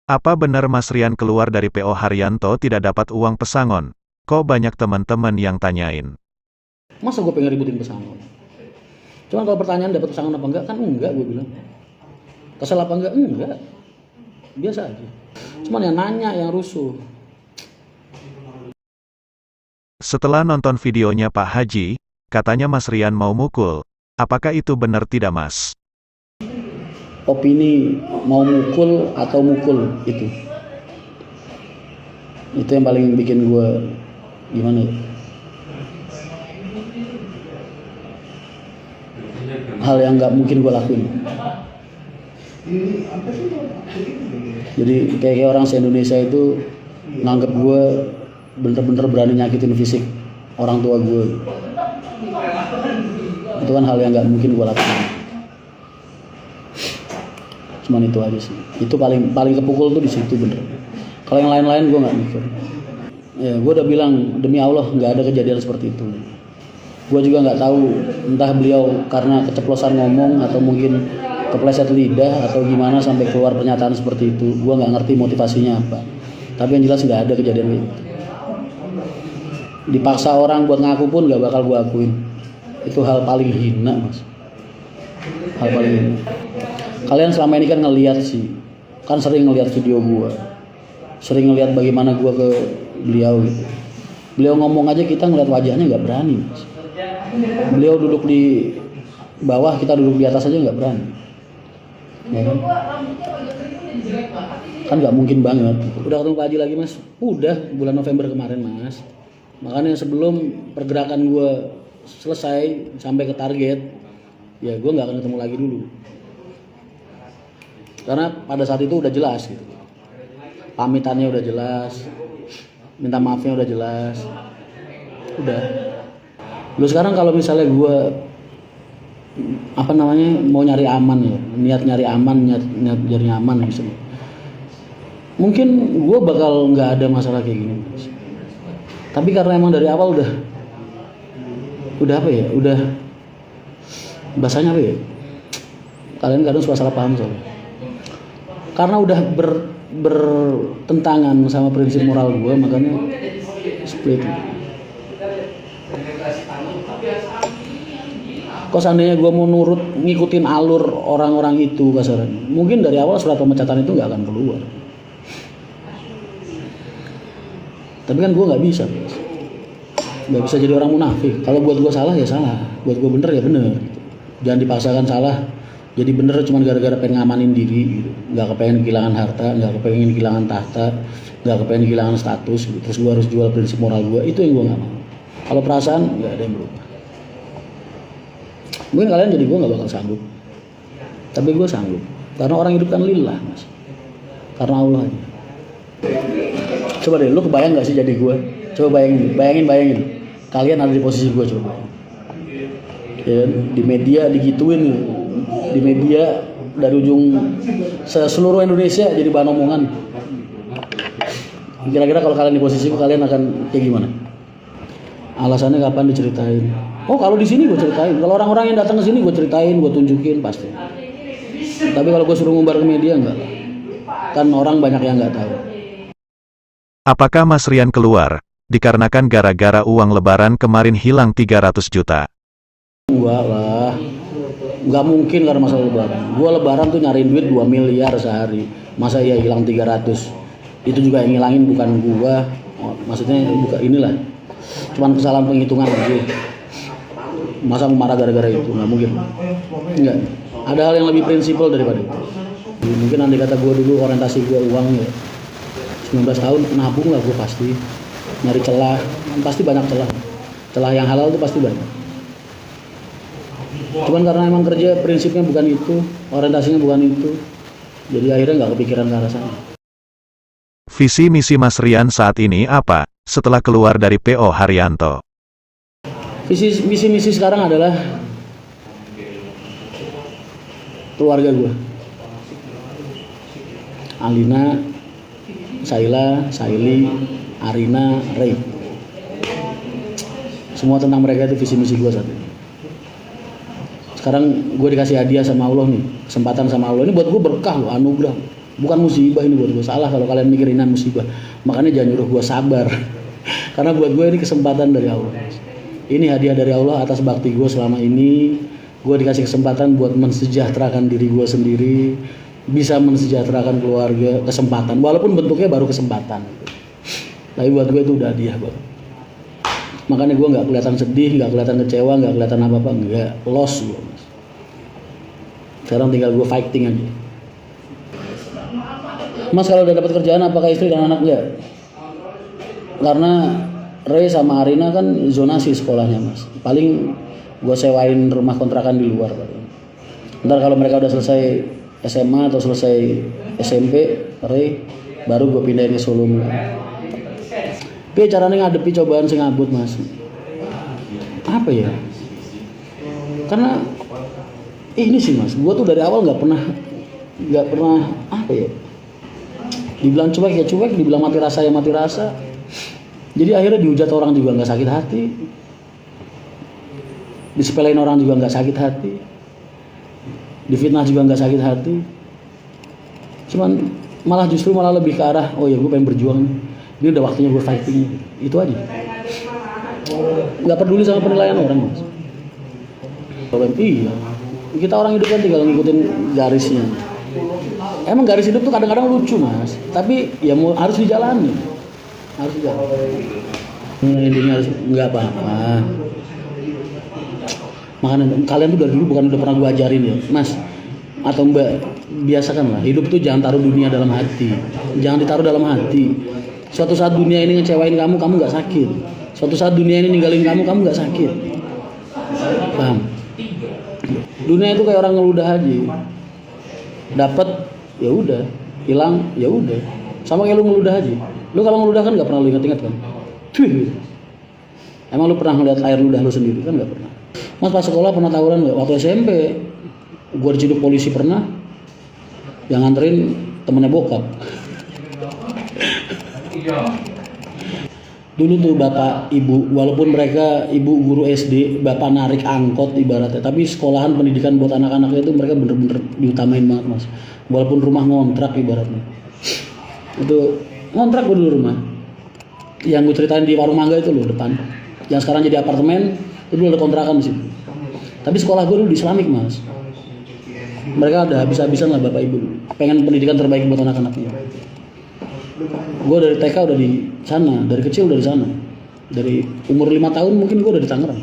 Apa benar Mas Rian keluar dari PO Haryanto tidak dapat uang pesangon? Kok banyak teman-teman yang tanyain? Masa gue pengen ributin pesangon? Cuman kalau pertanyaan dapat pesangon apa enggak, kan enggak gue bilang. Kesel apa enggak? Enggak. Biasa aja. Cuman yang nanya, yang rusuh. Setelah nonton videonya Pak Haji, katanya Mas Rian mau mukul. Apakah itu benar tidak Mas? Opini mau mukul atau mukul itu yang paling bikin gue gimana ya? Hal yang nggak mungkin gue lakuin. Jadi kayak orang se-Indonesia itu nganggep gue bener-bener berani nyakitin fisik orang tua gue. Itu kan hal yang nggak mungkin gue lakuin. Cuman itu aja sih. Itu paling kepukul tuh di situ bener. Kalau yang lain-lain gue nggak mikir. Ya gue udah bilang demi Allah nggak ada kejadian seperti itu. Gue juga nggak tahu entah beliau karena keceplosan ngomong atau mungkin kepleset lidah atau gimana sampai keluar pernyataan seperti itu. Gue nggak ngerti motivasinya apa. Tapi yang jelas nggak ada kejadian gitu. Dipaksa orang buat ngaku pun nggak bakal gue akuin. Itu hal paling hina mas. Hal paling hina. Kalian selama ini kan ngelihat sih, kan sering ngelihat video gue, sering ngelihat bagaimana gue ke beliau gitu. Beliau ngomong aja kita ngelihat wajahnya nggak berani mas. Beliau duduk di bawah, kita duduk di atas aja nggak berani. Ya kan? Kan nggak mungkin banget. Udah ketemu Pak Haji lagi mas? Udah bulan November kemarin mas. Makanya sebelum pergerakan gue selesai sampai ke target, ya gue nggak akan ketemu lagi dulu. Karena pada saat itu udah jelas gitu. Pamitannya udah jelas, minta maafnya udah jelas. Udah. Lu sekarang kalau misalnya gue mau nyari aman ya, niat nyari aman, niat nyari aman misalnya. Mungkin gue bakal nggak ada masalah kayak gini. Tapi karena emang dari awal udah apa ya? Udah bahasanya apa ya? Kalian kadang suka salah paham soalnya. Karena udah bertentangan sama prinsip moral gue, makanya split. Kok seandainya gue mau nurut ngikutin alur orang-orang itu kasaran, mungkin dari awal surat pemecatan itu nggak akan keluar. Tapi kan gue nggak bisa jadi orang munafik. Kalau buat gue salah ya salah, buat gue bener ya bener. Jangan dipaksakan salah jadi bener cuma gara-gara pengen ngamanin diri gitu. Nggak kepengen kehilangan harta, nggak kepengen kehilangan tahta, nggak kepengen kehilangan status gitu. Terus gue harus jual prinsip moral gue, itu yang gue nggak mau. Kalau perasaan nggak ada yang berubah. Mungkin kalian jadi gue nggak bakal sanggup, tapi gue sanggup karena orang hidup kan lillah mas, karena Allah aja. Coba deh lu kebayang nggak sih jadi gue? Coba bayangin kalian ada di posisi gue, coba ya, di media digituin, di media dari ujung seluruh Indonesia jadi bahan omongan. Kira-kira kalau kalian di posisi gue, kalian akan kayak gimana? Alasannya kapan diceritain? Oh kalau di sini gue ceritain, kalau orang-orang yang datang ke sini gue ceritain, gue tunjukin pasti. Tapi kalau gue suruh ngumbar ke media enggak lah, kan orang banyak yang nggak tahu. Apakah Mas Rian keluar dikarenakan gara-gara uang lebaran kemarin hilang 300 juta? Enggak lah, nggak mungkin karena masalah lebaran. Gue lebaran tuh nyariin duit 2 miliar sehari, masa iya hilang 300? Itu juga yang ngilangin bukan gue, maksudnya bukan inilah, cuman kesalahan penghitungan aja. Masa mau marah gara-gara itu? Nggak mungkin. Enggak, ada hal yang lebih prinsipal daripada itu. Mungkin andai kata gue dulu orientasi gue uang ya 19 tahun, nabung lah gue pasti, nyari celah, pasti banyak celah yang halal tuh pasti banyak. Cuman karena emang kerja prinsipnya bukan itu, orientasinya bukan itu, jadi akhirnya nggak kepikiran ke arah sana. Visi misi Mas Rian saat ini apa setelah keluar dari PO Haryanto? Visi misi sekarang adalah keluarga gue, Alina, Saila, Saili, Arina, Ray. Semua tentang mereka itu visi misi gue saat ini. Sekarang gue dikasih hadiah sama Allah nih, kesempatan sama Allah ini buat gue berkah loh, anugerah. Bukan musibah ini buat gue, salah kalau kalian mikirin musibah. Makanya jangan nyuruh gue sabar. Karena buat gue ini kesempatan dari Allah. Ini hadiah dari Allah atas bakti gue selama ini. Gue dikasih kesempatan buat mensejahterakan diri gue sendiri, bisa mensejahterakan keluarga, kesempatan. Walaupun bentuknya baru kesempatan. Tapi buat gue itu udah hadiah buat. Makanya gue nggak kelihatan sedih, nggak kelihatan kecewa, nggak kelihatan apa-apa, nggak loss gue. Sekarang tinggal gue fighting aja. Mas kalau udah dapat kerjaan apakah istri dan anak enggak? Karena Ray sama Arina kan zonasi sekolahnya mas. Paling gue sewain rumah kontrakan di luar. Ntar kalau mereka udah selesai SMA atau selesai SMP, Ray baru gue pindahin ke Solo. Tapi caranya ngadepi cobaan sing abot mas. Apa ya? Karena ini sih mas, gue tuh dari awal nggak pernah apa ya? Dibilang cuek ya cuek, dibilang mati rasa ya mati rasa. Jadi akhirnya dihujat orang juga nggak sakit hati, disepelein orang juga nggak sakit hati, difitnah juga nggak sakit hati. Cuman malah justru malah lebih ke arah, oh ya gue pengen berjuang nih. Ini udah waktunya gue fighting. Itu aja. Nggak peduli sama penilaian orang mas. Iya. Kita orang hidup kan tinggal ngikutin garisnya. Emang garis hidup tuh kadang-kadang lucu mas, tapi ya harus dijalani, harus dijalani. Intinya harus nggak apa-apa. Makanya kalian tuh dari dulu bukan udah pernah gue ajarin ya, mas atau mbak, biasakan lah hidup tuh jangan taruh dunia dalam hati, jangan ditaruh dalam hati. Suatu saat dunia ini ngecewain kamu nggak sakit. Suatu saat dunia ini ninggalin kamu nggak sakit. Paham? Dunia itu kayak orang ngeludah aja. Dapat ya udah, hilang ya udah. Sama kayak lu ngeludah aja. Lu kalau ngeludah kan nggak pernah lu ingat-ingat kan? Tuh. Emang lu pernah ngeliat air ludah lu sendiri kan nggak pernah. Mas pas sekolah pernah tawuran nggak? Waktu SMP, gua diciduk polisi pernah. Yang nganterin temennya bokap. Dulu tuh bapak ibu, walaupun mereka ibu guru SD, bapak narik angkot ibaratnya, tapi sekolahan pendidikan buat anak-anaknya itu mereka bener-bener diutamain banget mas. Walaupun rumah ngontrak ibaratnya, itu ngontrak gue dulu rumah. Yang gue ceritain di warung mangga itu loh depan, yang sekarang jadi apartemen, itu dulu ada kontrakan di situ. Tapi sekolah gue dulu di Islamik mas. Mereka udah habis-habisan lah bapak ibu, pengen pendidikan terbaik buat anak-anaknya. Gue dari TK udah di sana, dari kecil udah di sana. Dari umur 5 tahun mungkin gue udah di Tangerang.